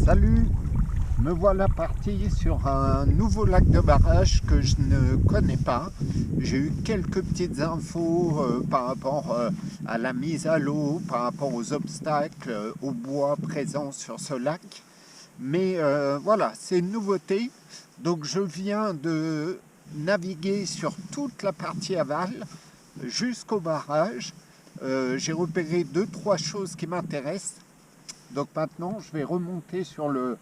Salut, me voilà parti sur un nouveau lac de barrage que je ne connais pas. J'ai eu quelques petites infos par rapport à la mise à l'eau, par rapport aux obstacles, aux bois présents sur ce lac. Mais voilà, c'est une nouveauté. Donc je viens de naviguer sur toute la partie aval jusqu'au barrage. J'ai repéré 2-3 choses qui m'intéressent. Donc maintenant, je vais remonter sur le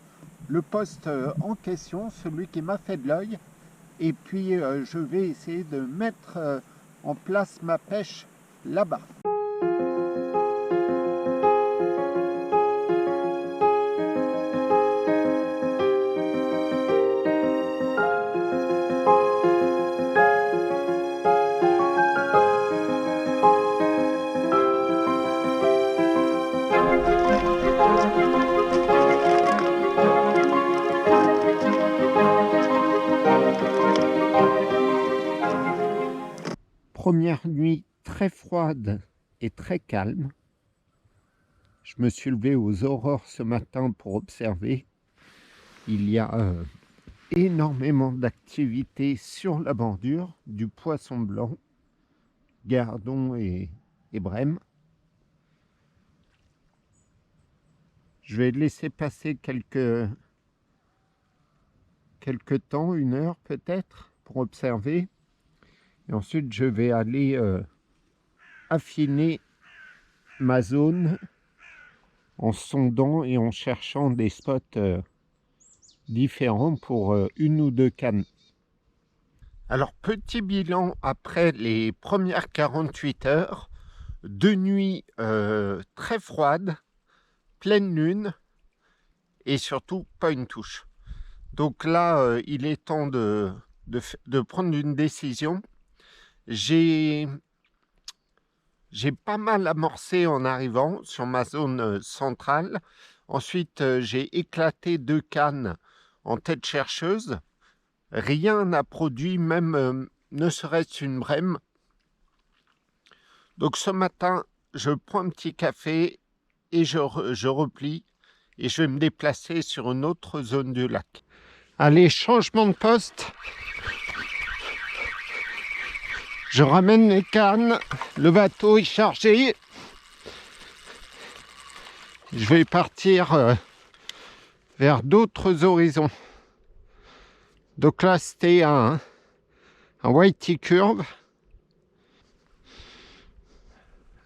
poste en question, celui qui m'a fait de l'œil. Et puis, je vais essayer de mettre en place ma pêche là-bas. Première nuit très froide et très calme. Je me suis levé aux aurores ce matin pour observer. Il y a énormément d'activités sur la bordure, du poisson blanc, gardon et brème. Je vais laisser passer quelques temps, 1 heure peut-être, pour observer. Et ensuite, je vais aller affiner ma zone en sondant et en cherchant des spots différents pour 1 ou 2 cannes. Alors, petit bilan après les premières 48 heures, 2 nuits très froides, pleine lune et surtout pas une touche. Donc là, il est temps de prendre une décision. J'ai pas mal amorcé en arrivant sur ma zone centrale. Ensuite, j'ai éclaté 2 cannes en tête chercheuse. Rien n'a produit, même ne serait-ce une brème. Donc ce matin, je prends un petit café et je replie. Et je vais me déplacer sur une autre zone du lac. Allez, changement de poste. Je ramène les cannes, le bateau est chargé. Je vais partir vers d'autres horizons. Donc là, c'était un Whitey Curve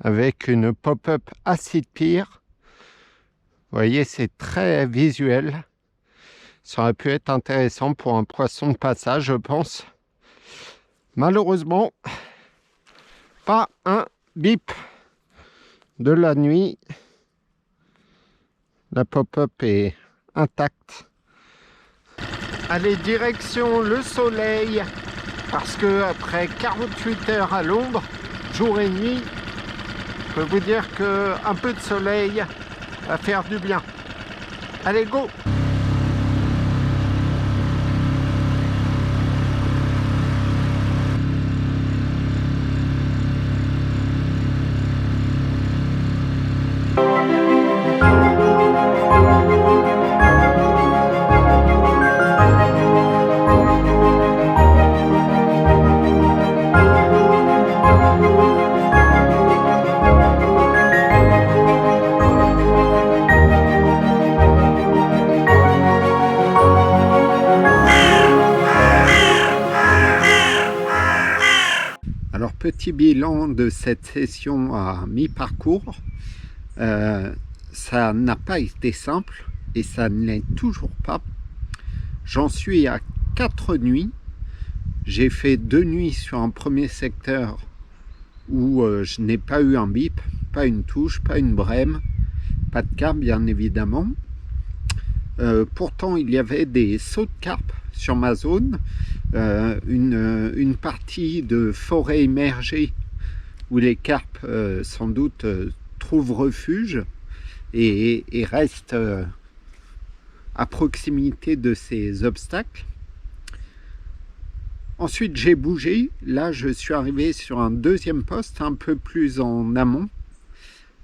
avec une pop-up acid pier. Vous voyez, c'est très visuel. Ça aurait pu être intéressant pour un poisson de passage, je pense. Malheureusement, pas un bip de la nuit. La pop-up est intacte. Allez, direction le soleil, parce que après 48 heures à l'ombre, jour et nuit, je peux vous dire qu'un peu de soleil va faire du bien. Allez, go! Alors, petit bilan de cette session à mi-parcours. Ça n'a pas été simple et ça ne l'est toujours pas. J'en suis à 4 nuits. J'ai fait 2 nuits sur un premier secteur où je n'ai pas eu un bip, pas une touche, pas une brème, pas de carpe bien évidemment. Pourtant, il y avait des sauts de carpe sur ma zone, une partie de forêt immergée où les carpes sans doute trouvent refuge et restent à proximité de ces obstacles. Ensuite, j'ai bougé. Là, je suis arrivé sur un deuxième poste un peu plus en amont.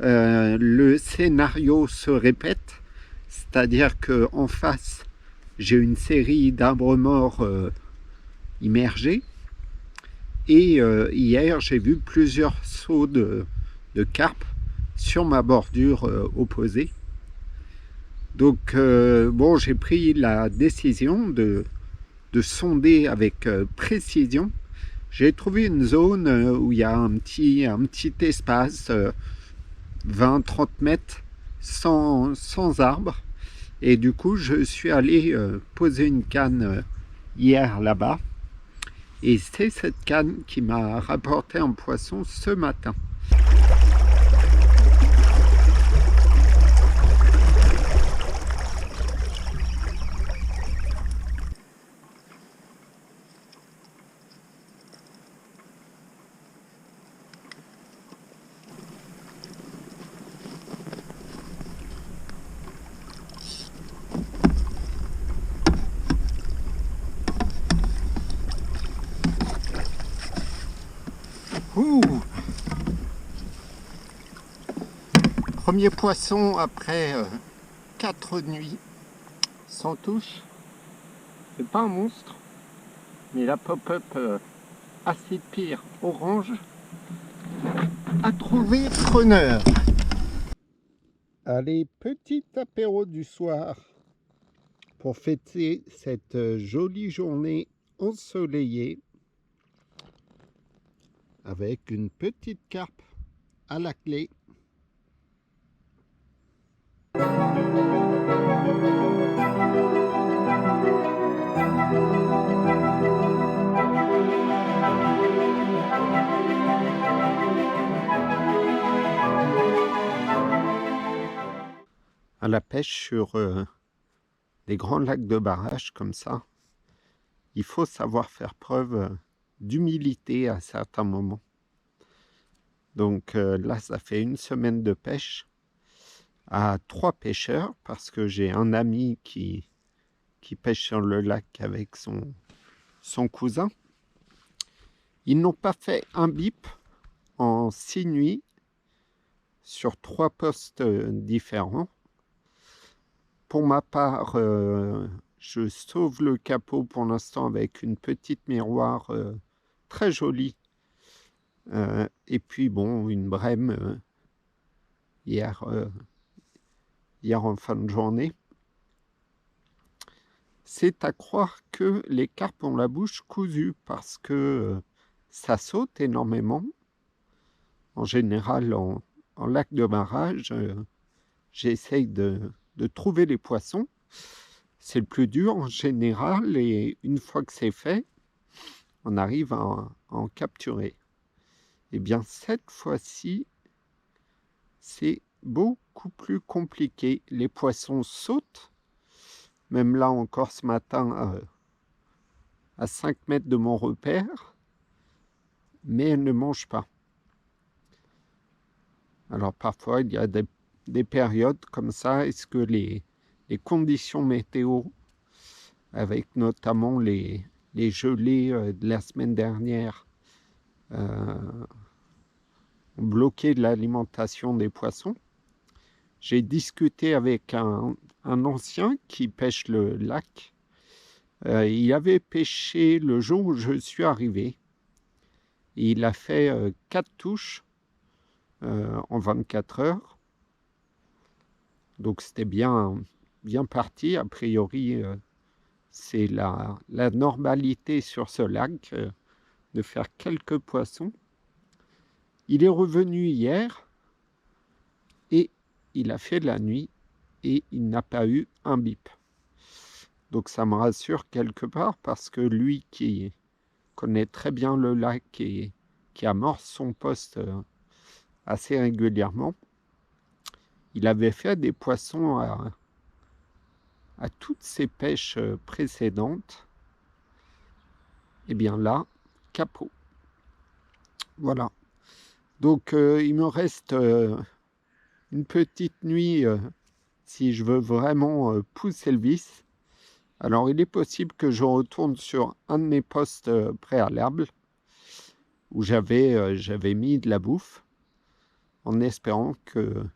Le scénario se répète. C'est-à-dire qu'en face, j'ai une série d'arbres morts immergés. Et hier, j'ai vu plusieurs sauts de carpes sur ma bordure opposée. Donc, bon, j'ai pris la décision de sonder avec précision. J'ai trouvé une zone où il y a un petit espace, 20-30 mètres, sans arbres. Et du coup, je suis allé poser une canne hier là-bas. Et c'est cette canne qui m'a rapporté un poisson ce matin. Ouh. Premier poisson après 4 nuits sans touche. C'est pas un monstre, mais la pop-up acide pire orange a trouvé preneur. Allez, petit apéro du soir pour fêter cette jolie journée ensoleillée avec une petite carpe à la clé. À la pêche sur des grands lacs de barrage comme ça, il faut savoir faire preuve d'humilité à certains moments. Donc là, ça fait une semaine de pêche à 3 pêcheurs parce que j'ai un ami qui pêche sur le lac avec son cousin. Ils n'ont pas fait un bip en 6 nuits sur 3 postes différents. Pour ma part, je sauve le capot pour l'instant avec une petite miroir très jolie. Et puis bon, une brème hier en fin de journée. C'est à croire que les carpes ont la bouche cousue parce que ça saute énormément. En général, en lac de barrage, j'essaye de trouver les poissons. C'est le plus dur en général et une fois que c'est fait, on arrive à en capturer. Eh bien, cette fois-ci, c'est beaucoup plus compliqué. Les poissons sautent, même là encore ce matin, à 5 mètres de mon repère, mais elles ne mangent pas. Alors parfois, il y a des périodes comme ça, est-ce que les conditions météo, avec notamment les gelées de la semaine dernière, ont bloqué l'alimentation des poissons. J'ai discuté avec un ancien qui pêche le lac. Il avait pêché le jour où je suis arrivé. Et il a fait 4 touches en 24 heures. Donc c'était bien parti. A priori, c'est la normalité sur ce lac de faire quelques poissons. Il est revenu hier et il a fait la nuit et il n'a pas eu un bip. Donc ça me rassure quelque part parce que lui qui connaît très bien le lac et qui amorce son poste assez régulièrement, il avait fait des poissons à toutes ses pêches précédentes. Et bien là, capot. Voilà. Donc il me reste une petite nuit si je veux vraiment pousser le vice. Alors il est possible que je retourne sur un de mes postes préalables où j'avais mis de la bouffe en espérant que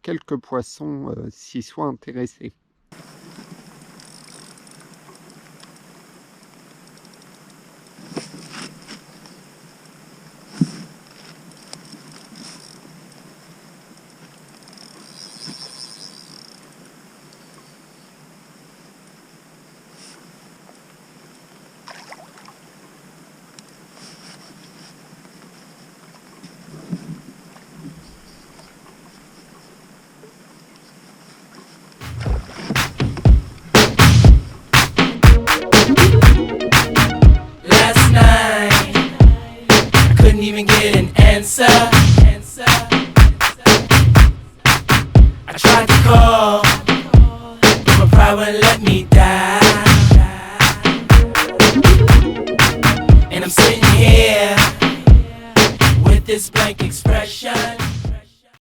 quelques poissons s'y soient intéressés. I tried to call